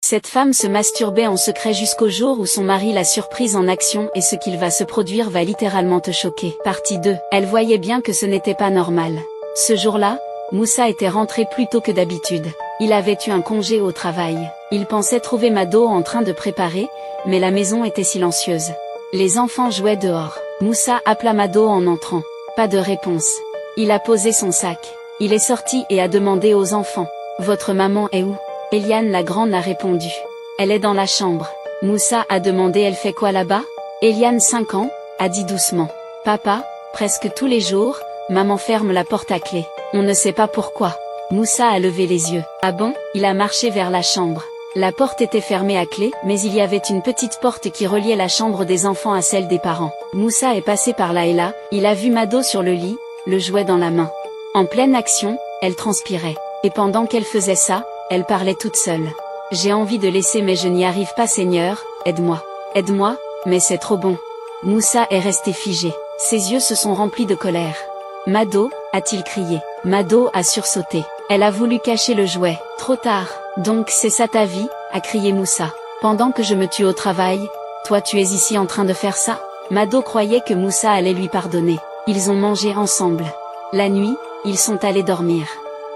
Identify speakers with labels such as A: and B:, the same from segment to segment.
A: Cette femme se masturbait en secret jusqu'au jour où son mari l'a surprise en action et ce qu'il va se produire va littéralement te choquer. Partie 2. Elle voyait bien que ce n'était pas normal. Ce jour-là, Moussa était rentré plus tôt que d'habitude. Il avait eu un congé au travail. Il pensait trouver Mado en train de préparer, mais la maison était silencieuse. Les enfants jouaient dehors. Moussa appela Mado en entrant. Pas de réponse. Il a posé son sac. Il est sorti et a demandé aux enfants. « Votre maman est où ?» Eliane la grande a répondu. « Elle est dans la chambre. » Moussa a demandé « Elle fait quoi là-bas ?» Eliane 5 ans, a dit doucement. « Papa, presque tous les jours, maman ferme la porte à clé. On ne sait pas pourquoi. » Moussa a levé les yeux. « Ah bon ?» Il a marché vers la chambre. La porte était fermée à clé, mais il y avait une petite porte qui reliait la chambre des enfants à celle des parents. Moussa est passé par là et là, il a vu Mado sur le lit, le jouet dans la main. En pleine action, elle transpirait. Et pendant qu'elle faisait ça, elle parlait toute seule. « J'ai envie de laisser mais je n'y arrive pas Seigneur, aide-moi. Aide-moi, mais c'est trop bon. » Moussa est resté figé. Ses yeux se sont remplis de colère. « Mado » a-t-il crié. Mado a sursauté. Elle a voulu cacher le jouet. Trop tard. « Donc c'est ça ta vie ?» a crié Moussa. « Pendant que je me tue au travail, toi tu es ici en train de faire ça ?» Mado croyait que Moussa allait lui pardonner. Ils ont mangé ensemble. La nuit, ils sont allés dormir.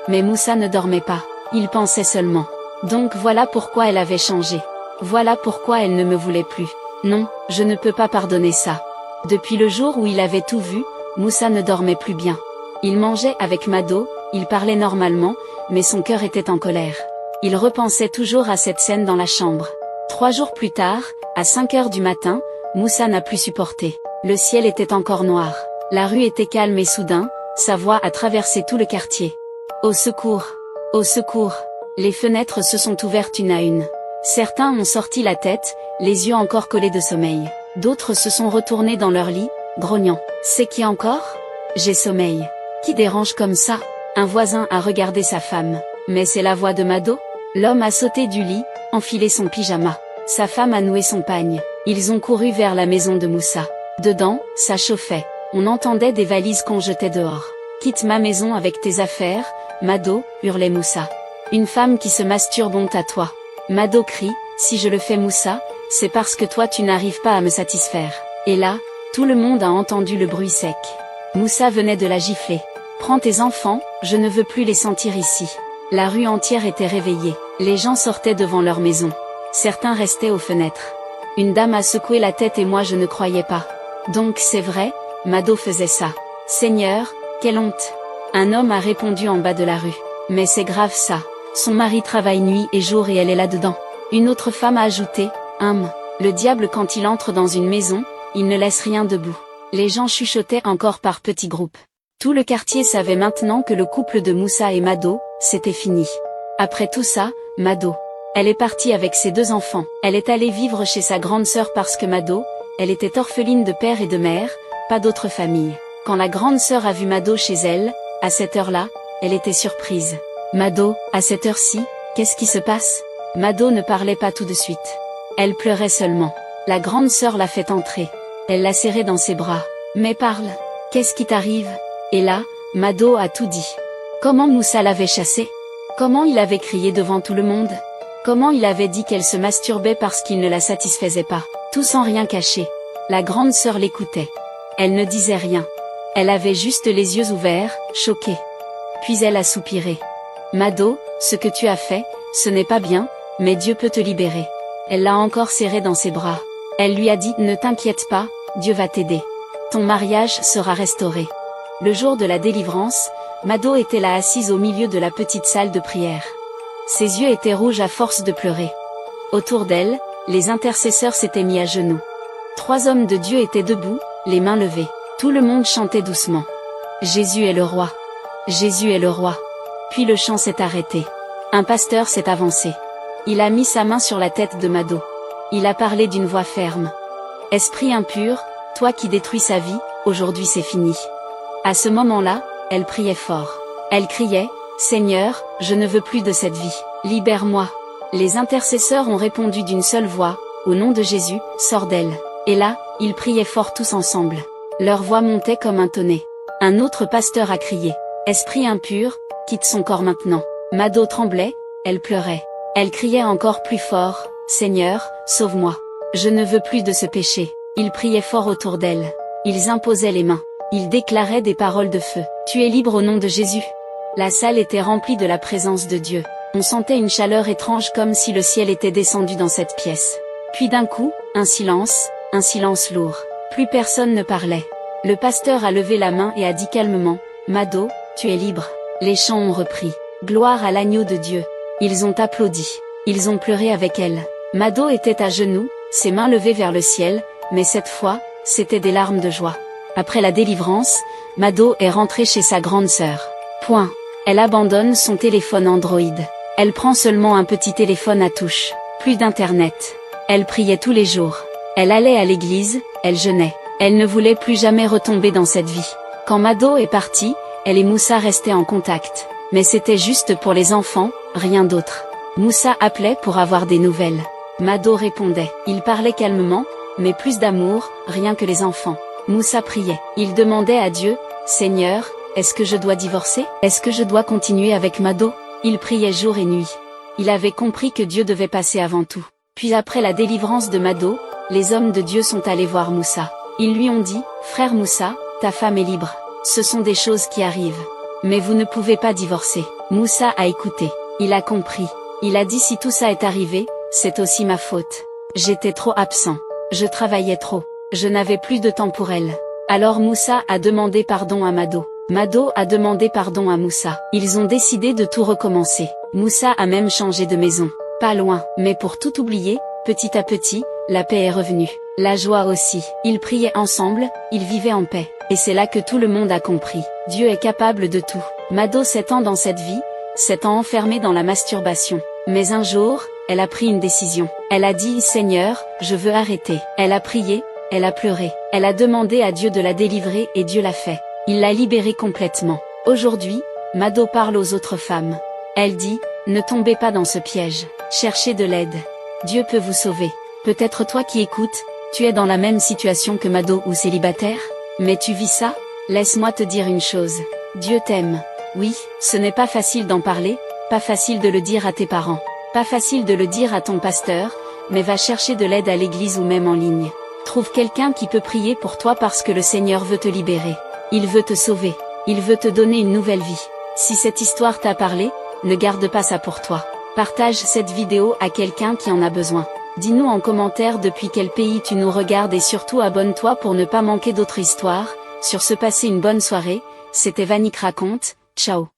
A: Mais Moussa ne dormait pas. Il pensait seulement. Donc voilà pourquoi elle avait changé. Voilà pourquoi elle ne me voulait plus. Non, je ne peux pas pardonner ça. Depuis le jour où il avait tout vu, Moussa ne dormait plus bien. Il mangeait avec Mado, il parlait normalement, mais son cœur était en colère. Il repensait toujours à cette scène dans la chambre. 3 jours plus tard, à 5 heures du matin, Moussa n'a plus supporté. Le ciel était encore noir. La rue était calme et soudain, sa voix a traversé tout le quartier. Au secours! Au secours! Les fenêtres se sont ouvertes une à une. Certains ont sorti la tête, les yeux encore collés de sommeil. D'autres se sont retournés dans leur lit, grognant. « C'est qui encore ? J'ai sommeil. Qui dérange comme ça ?» Un voisin a regardé sa femme. « Mais c'est la voix de Mado ?» L'homme a sauté du lit, enfilé son pyjama. Sa femme a noué son pagne. Ils ont couru vers la maison de Moussa. Dedans, ça chauffait. On entendait des valises qu'on jetait dehors. « Quitte ma maison avec tes affaires, Mado !» hurlait Moussa. Une femme qui se masturbe honte à toi. Mado crie, si je le fais Moussa, c'est parce que toi tu n'arrives pas à me satisfaire. Et là, tout le monde a entendu le bruit sec. Moussa venait de la gifler. Prends tes enfants, je ne veux plus les sentir ici. La rue entière était réveillée. Les gens sortaient devant leur maison. Certains restaient aux fenêtres. Une dame a secoué la tête et moi je ne croyais pas. Donc c'est vrai, Mado faisait ça. Seigneur, quelle honte. Un homme a répondu en bas de la rue. Mais c'est grave ça. Son mari travaille nuit et jour et elle est là-dedans. Une autre femme a ajouté, le diable quand il entre dans une maison, il ne laisse rien debout. Les gens chuchotaient encore par petits groupes. Tout le quartier savait maintenant que le couple de Moussa et Mado, c'était fini. Après tout ça, Mado. Elle est partie avec ses 2 enfants. Elle est allée vivre chez sa grande sœur parce que Mado, elle était orpheline de père et de mère, pas d'autre famille. Quand la grande sœur a vu Mado chez elle, à cette heure-là, elle était surprise. Mado, à cette heure-ci, qu'est-ce qui se passe? Mado ne parlait pas tout de suite. Elle pleurait seulement. La grande sœur l'a fait entrer. Elle l'a serré dans ses bras. Mais parle, qu'est-ce qui t'arrive? Et là, Mado a tout dit. Comment Moussa l'avait chassée? Comment il avait crié devant tout le monde? Comment il avait dit qu'elle se masturbait parce qu'il ne la satisfaisait pas? Tout sans rien cacher. La grande sœur l'écoutait. Elle ne disait rien. Elle avait juste les yeux ouverts, choquée. Puis elle a soupiré. Mado, ce que tu as fait, ce n'est pas bien, mais Dieu peut te libérer. Elle l'a encore serré dans ses bras. Elle lui a dit « Ne t'inquiète pas, Dieu va t'aider. Ton mariage sera restauré. » Le jour de la délivrance, Mado était là assise au milieu de la petite salle de prière. Ses yeux étaient rouges à force de pleurer. Autour d'elle, les intercesseurs s'étaient mis à genoux. 3 hommes de Dieu étaient debout, les mains levées. Tout le monde chantait doucement. Jésus est le roi. Jésus est le roi. Puis le chant s'est arrêté. Un pasteur s'est avancé. Il a mis sa main sur la tête de Mado. Il a parlé d'une voix ferme. Esprit impur, toi qui détruis sa vie, aujourd'hui c'est fini. À ce moment-là, elle priait fort. Elle criait, Seigneur, je ne veux plus de cette vie. Libère-moi. Les intercesseurs ont répondu d'une seule voix, au nom de Jésus, sors d'elle. Et là, ils priaient fort tous ensemble. Leur voix montait comme un tonnet. Un autre pasteur a crié, Esprit impur, quitte son corps maintenant. Mado tremblait, elle pleurait. Elle criait encore plus fort, « Seigneur, sauve-moi. Je ne veux plus de ce péché. » Ils priaient fort autour d'elle. Ils imposaient les mains. Ils déclaraient des paroles de feu. « Tu es libre au nom de Jésus. » La salle était remplie de la présence de Dieu. On sentait une chaleur étrange comme si le ciel était descendu dans cette pièce. Puis d'un coup, un silence lourd. Plus personne ne parlait. Le pasteur a levé la main et a dit calmement, « Mado, tu es libre. » Les chants ont repris. Gloire à l'agneau de Dieu. Ils ont applaudi. Ils ont pleuré avec elle. Mado était à genoux, ses mains levées vers le ciel, mais cette fois, c'était des larmes de joie. Après la délivrance, Mado est rentrée chez sa grande sœur. Elle abandonne son téléphone Android. Elle prend seulement un petit téléphone à touche. Plus d'internet. Elle priait tous les jours. Elle allait à l'église, elle jeûnait. Elle ne voulait plus jamais retomber dans cette vie. Quand Mado est partie, elle et Moussa restaient en contact. Mais c'était juste pour les enfants, rien d'autre. Moussa appelait pour avoir des nouvelles. Mado répondait. Il parlait calmement, mais plus d'amour, rien que les enfants. Moussa priait. Il demandait à Dieu, « Seigneur, est-ce que je dois divorcer? Est-ce que je dois continuer avec Mado ?» Il priait jour et nuit. Il avait compris que Dieu devait passer avant tout. Puis après la délivrance de Mado, les hommes de Dieu sont allés voir Moussa. Ils lui ont dit, « Frère Moussa, ta femme est libre. Ce sont des choses qui arrivent. Mais vous ne pouvez pas divorcer. » Moussa a écouté. Il a compris. Il a dit, si tout ça est arrivé, c'est aussi ma faute. J'étais trop absent. Je travaillais trop. Je n'avais plus de temps pour elle. Alors Moussa a demandé pardon à Mado. Mado a demandé pardon à Moussa. Ils ont décidé de tout recommencer. Moussa a même changé de maison. Pas loin. Mais pour tout oublier, petit à petit, la paix est revenue. La joie aussi. Ils priaient ensemble, ils vivaient en paix. Et c'est là que tout le monde a compris. Dieu est capable de tout. Mado 7 ans dans cette vie, 7 ans enfermée dans la masturbation. Mais un jour, elle a pris une décision. Elle a dit, Seigneur, je veux arrêter. Elle a prié, elle a pleuré. Elle a demandé à Dieu de la délivrer et Dieu l'a fait. Il l'a libérée complètement. Aujourd'hui, Mado parle aux autres femmes. Elle dit, ne tombez pas dans ce piège. Cherchez de l'aide. Dieu peut vous sauver. Peut-être toi qui écoutes, tu es dans la même situation que Mado ou célibataire? Mais tu vis ça? Laisse-moi te dire une chose. Dieu t'aime. Oui, ce n'est pas facile d'en parler, pas facile de le dire à tes parents, pas facile de le dire à ton pasteur, mais va chercher de l'aide à l'église ou même en ligne. Trouve quelqu'un qui peut prier pour toi parce que le Seigneur veut te libérer. Il veut te sauver. Il veut te donner une nouvelle vie. Si cette histoire t'a parlé, ne garde pas ça pour toi. Partage cette vidéo à quelqu'un qui en a besoin. Dis-nous en commentaire depuis quel pays tu nous regardes et surtout abonne-toi pour ne pas manquer d'autres histoires. Sur ce, passez une bonne soirée. C'était Vanick raconte. Ciao.